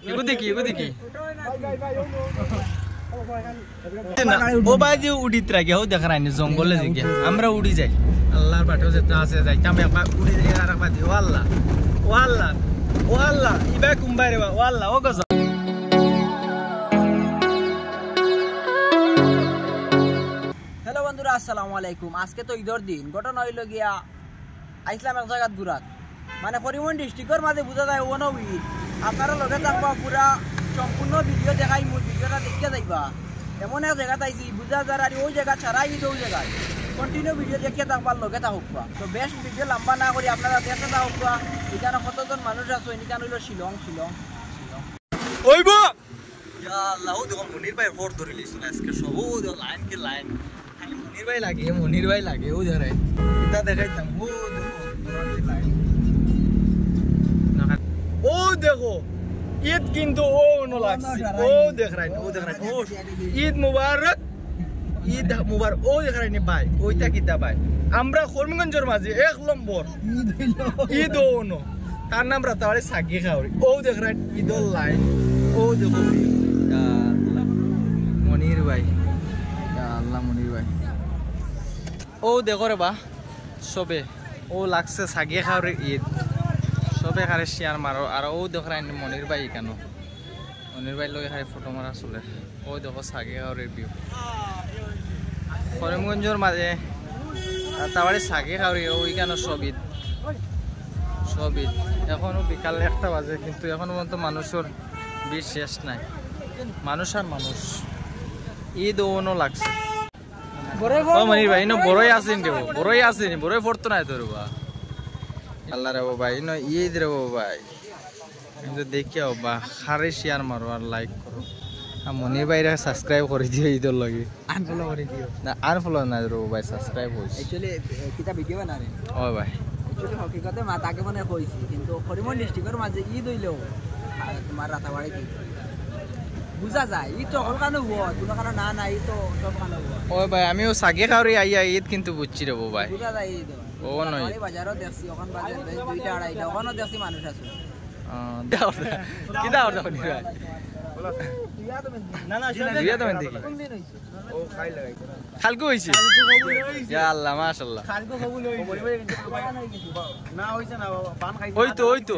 এগো দেখি ও ভাই যে উড়িত রাখি ও দেখা রাইনি জঙ্গলে যে আমরা উড়ি যাই আল্লাহর বাটেও যেতে আছে যাইতাম একবার উড়ি যাই আর একবার দিও আল্লাহ ইবা কুম্বাই রে ও আল্লাহ ও গজ হ্যালো বন্ধুরা আসসালামু আলাইকুম। আজকে তো ঈদের দিন, ঘটনা হইল গিয়া আইসলাম এক জায়গাত ঘুরাত, মানে করিমগঞ্জ ডিস্ট্রিক্টের মাঝে বোঝা যায় ওনো ঈদ। আপনারা লগে থাকবা, পুরা সম্পূর্ণ ভিডিও দেখাই, মূল ভিডিওটা দেখতে যাইবা। এমন এক জায়গাত আইসি বুঝা যায় আর ওই জায়গা ছাড়া ঈদ ওই জায়গায় কন্টিনিউ ভিডিও দেখতে থাকবার লগে থাকুক। তো বেশ ভিডিও লম্বা না করি আপনারা দেখতে থাকুক। এখানে কতজন মানুষ আছে, এখানে হইল শিলং ওইবা আল্লাহ ও দেখো মনির ভাই ফোর ধরে লিছ না আজকে সব ও লাইন কে লাইন মনির ভাই লাগে ও ধরে এটা দেখাইতাম ও দেখো লাইন ও দেখো ঈদ কিন্তু ও নো লাগছে ও দেখ রাইন ও ঈদ মুবারক ও দেখ রাইনি ভাই ওইটা কিতা ভাই আমরা করিমগঞ্জের মাঝে এক নম্বর ঈদ ও নো তার নাম রাতাবাড়ি সাগি খাওয়ারি ও দেখ রাইন ঈদর লাইন ও দেখো মনির ভাই আল্লাহ মনির ভাই ও দেখো রে বা সবে ও লাগছে সাগি খাওয়ারি ঈদ সবে খারে শেয়ার মারো আর ও দেখো রাইন মনির ভাই কেন মনির ভাই লগে খারে ফটো মারা চলে ও দেখো সাগি খাওয়ারির ভিউ করিমগঞ্জের মাঝে রাতাবাড়ি সাগি খাওয়ারি ওইখানে সব ঈদ এখনো বিকাল 1টা বাজে কিন্তু এখনো পর্যন্ত মানুষের ভিড় শেষ নাই। মানুষ আর মানুষ ঈদ ওনো লাগছে মনির ভাই ইনো বড়ই আসেন রে বড়ই পড়তো না তোর বা আল্লাহ রে ভাই ইনো ঈদ রে ভাই কিন্তু দেখিও বা খারে শেয়ার মারো আর লাইক করো আর মনির ভাইরা সাবস্ক্রাইব করে দিও ঈদের লাগে আনফলো করে দিও না আনফলো না রে ভাই সাবস্ক্রাইব হইছে एक्चुअली কিটা ভিডিও বানারে ও ভাই एक्चुअली হকিকতে মা তাকে মনে কইছি কিন্তু করিমগঞ্জ ডিস্ট্রিক্টের মাঝে ঈদ হইলো তোমার রাতাবাড়ি কি বুঝা যায় ঈদ তো হল কানো হো কোনো কানো না ঈদ তো সব কানো হো ও ভাই আমিও সাগে খাওরি আইয়া ঈদ কিন্তু বুঝছি রে ভাই বুঝা যায় ঈদ ও নয় এই বাজারও দেখছি ওখান বাজার 2টা 2.5টা ওখানেও দেখছি মানুষ আছে কি দাও ভাই দিয়া তো মেন কোন দিন হইছে ও খাই লাগাই খালকু হইছে ইয়া আল্লাহ মাশাআল্লাহ খালকু কবুল হইছে না হইছে না পান খাইছে ওই তো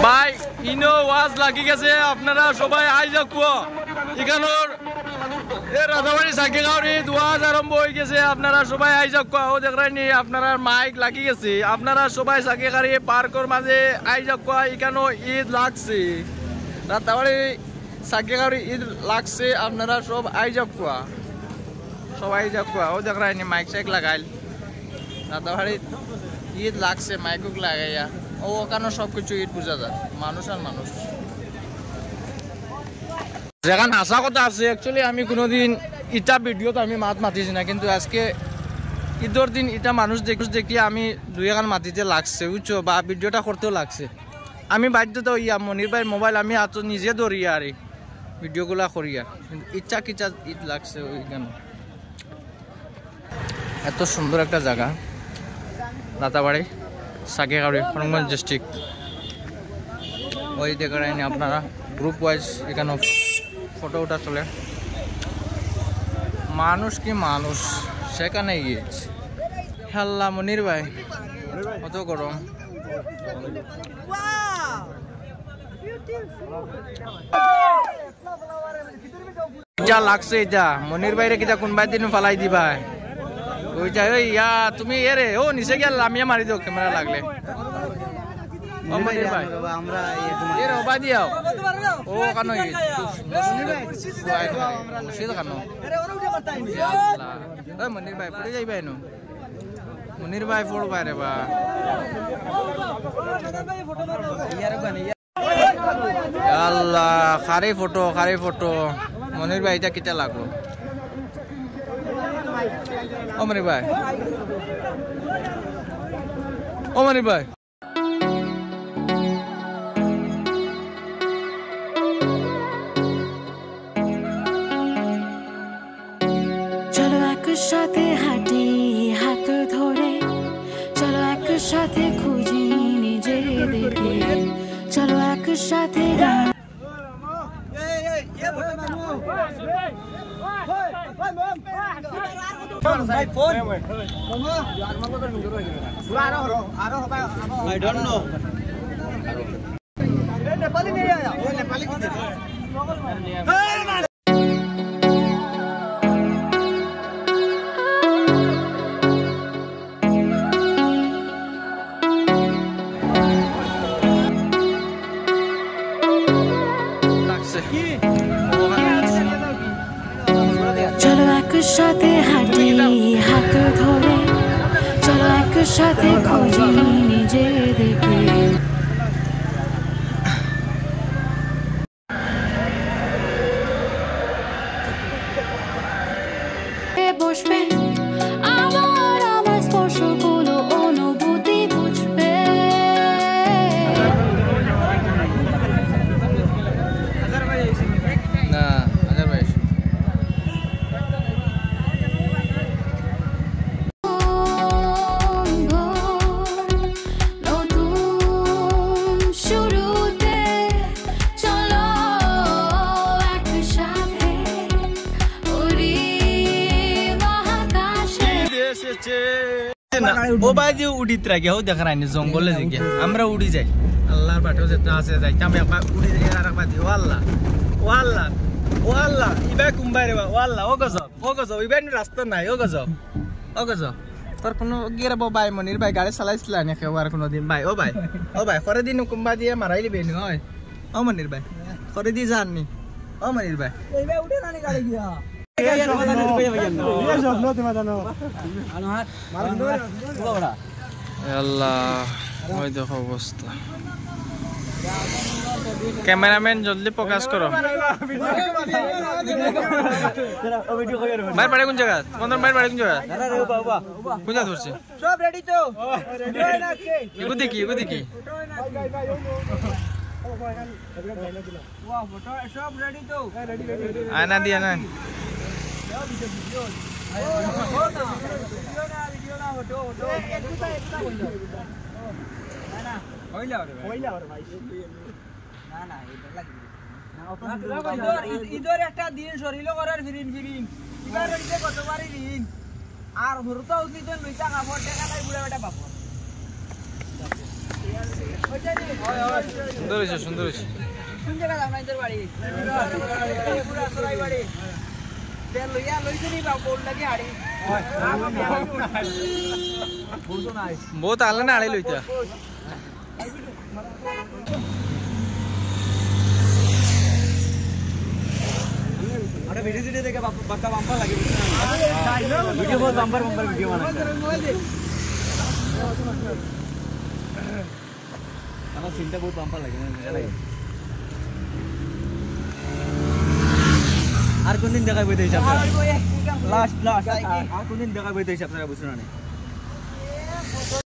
ভাই ইনো ওয়াজ লাগি গেছে আপনারা সবাই আই যাকো এখানোর এ রাতাবাড়ি সাগি খাওয়ারি ওয়াজ আরম্ভ হই গেছে আপনারা সবাই আই যাকো ও দেখরানি আপনারা মাইক লাগি গেছে আপনারা সবাই সাগি খাওয়ারি পার্কের মাঝে আই যাকো এখানো ঈদ লাগছে রাতাবাড়ি সাগি খাওয়ারি ঈদ লাগছে আপনারা সব আই যাকো সবাই যাকো ও দেখরানি মাইক সাইক লাগাইল রাতাবাড়ি ঈদ লাগছে মাইকুক লাগাইয়া ও ওখানে সবকিছু ঈদ বুঝা যায় মানুষ আর মানুষ যেখান হাসা কথা আছে অ্যাকচুয়ালি আমি কোনোদিন ইটা ভিডিওতে আমি মাতিছি না কিন্তু আজকে ঈদের দিন এটা মানুষ দেখি আমি 2 মাতিতে লাগছে বুঝছো বা ভিডিওটা করতেও লাগছে আমি বাধ্যতা ইয়া মনির ভাই মোবাইল আমি হাত নিজে ধরিয়া আর ভিডিওগুলা করিয়া কিন্তু ইচ্ছা কিচ্ছা ঈদ লাগছে ওইখানে এত সুন্দর একটা জায়গা রাতাবাড়ি সাগি খাওয়ারি করিমগঞ্জ ডিস্ট্রিক্ট ওই দেখেন আপনারা গ্রুপ ওয়াইজ এখানে ফটো ওঠা চলে মানুষ কি মানুষ সেখানে গিয়েছে হাল্লা মনির ভাই কত গরম যা লাগছে এটা মনির ভাইরে কিটা কোনবাই দিন ফালাই দিবা ওইটা ওই ইয়া তুমি এরে ও নিচে গিয়ে লামিয়া মারি দিও ক্যামেরা লাগলে ও মনির ভাই আমরা এর ওবা দিও ও কানো সেটা কানো ওই মনির ভাই পড়ে যাইবা এনো মনির ভাই ফোড় বাইরে বা আল্লাহ খারে ফটো মনির ভাই এটা কিটা লাগলো ও মনির ভাই চলো একসাথে হাঁটি হাত ধরে চলো একসাথে খুঁজি নিজেদেরকে চলো সাথে গান I don't know. চলো একসাথে হাঁটি হাত ধরে চলো একসাথে খুঁজি নিজেদেরকে বসবে আমার আমার স্পর্শগুলো অনুভূতি বুঝবে না আদারওয়াইজ নতুন শুরুতে চলো একসাথে উড়ি মহাকাশে ও বাজি উড়িত রাখি হো দেখা রাইনি জঙ্গলে যে আমরা উড়ি যাই আল্লাহর বাটেও যেতে আছে যাই আমি একবার উড়ি যাই আর একবার দিই ও আল্লাহ ও আল্লাহ ও আল্লাহ ইবা কুম্বাই রে ও আল্লাহ ও গজব ইবা রাস্তা নাই ও গজব তোর কোনো গিয়ে ভাই মনির ভাই গাড়ি চালাইছিল নাকি আর কোনো দিন ভাই ও ভাই করে দিন কুম্বা দিয়ে মারাই দিবি নি হয় ও মনির ভাই করে দি জাননি ও মনির ভাই উঠে না গাড়ি গিয়া আল্লাহ দেখো অবস্থা ক্যামেরাম্যান জলদি প্রকাশ করো মায়ের বাড়ি কোন জায়গা তোমাদের মায়ের বাড়ি কোন জায়গা কোন জায়গা ধরছে সব রেডি তো এগো দেখি আয়না দিয়া না ঈদের একটা দিন শরীর করার ফিরিন এবার কতবারই দিন আর ভরতা উচিত লইতা কাপড় দেখা নাই বুড়া বেটা বাপ সুন্দর হয়েছে কোন জায়গা যাও না ঈদের বাড়ি পুরা সরাই বাড়ি তেল লইয়া লইছে নি বাপ কোল লাগি হাড়ি বহুত আলে না হাড়ি লইতা আরে ভিডিও দেখে বাক্কা বাম্পার লাগে ভিডিও বহুত বাম্পার ভিডিও বানাচ্ছে আমার সিনটা বহুত বাম্পার লাগে আর কোন দিন দেখাইবে তো হিসাব লাস্ট আর কোন দিন দেখাইবে তো হিসাব বুঝছো না